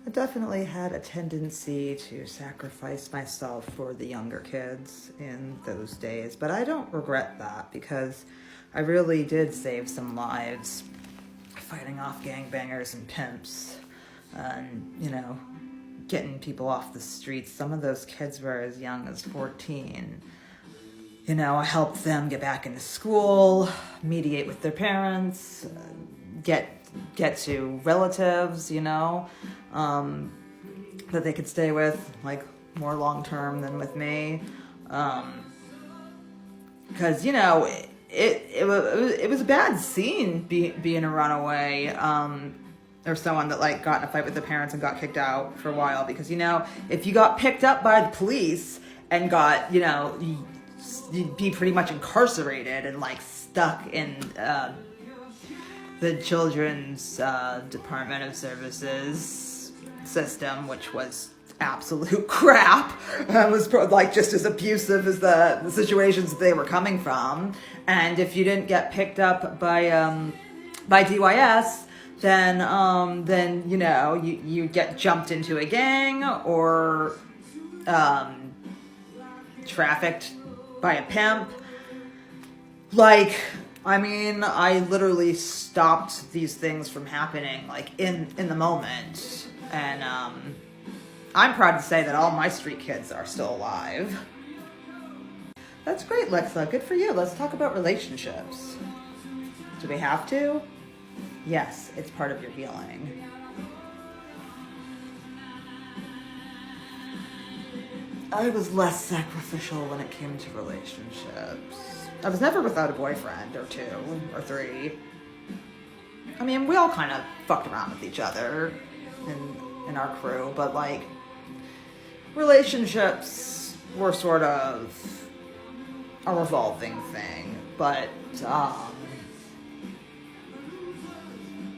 I definitely had a tendency to sacrifice myself for the younger kids in those days, but I don't regret that because I really did save some lives fighting off gangbangers and pimps and, getting people off the streets. Some of those kids were as young as 14. I helped them get back into school, mediate with their parents, get to relatives, that they could stay with, like, more long-term than with me. Because, it was a bad scene being a runaway, or someone that, like, got in a fight with their parents and got kicked out for a while. Because, if you got picked up by the police and got, you'd be pretty much incarcerated and, like, stuck in the Children's Department of Services system, which was absolute crap. Was just as abusive as the situations that they were coming from. And if you didn't get picked up by DYS, then you get jumped into a gang or trafficked by a pimp. I literally stopped these things from happening, like, in the moment. And I'm proud to say that all my street kids are still alive. That's great, Lexa. Good for you. Let's talk about relationships. Do we have to? Yes, it's part of your healing. I was less sacrificial when it came to relationships. I was never without a boyfriend, or 2, or 3. I mean, we all kind of fucked around with each other in our crew, but, like, relationships were sort of a revolving thing, but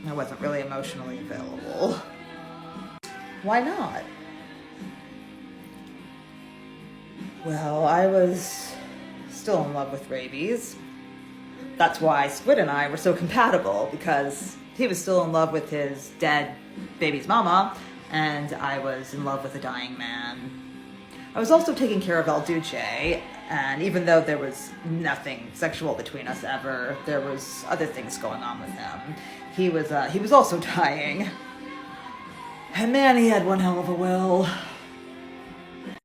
I wasn't really emotionally available. Why not? Well, I was still in love with Rabies. That's why Squid and I were so compatible, because he was still in love with his dead baby's mama, and I was in love with a dying man. I was also taking care of El Duce, and even though there was nothing sexual between us ever, there was other things going on with him. He was also dying. And man, he had one hell of a will.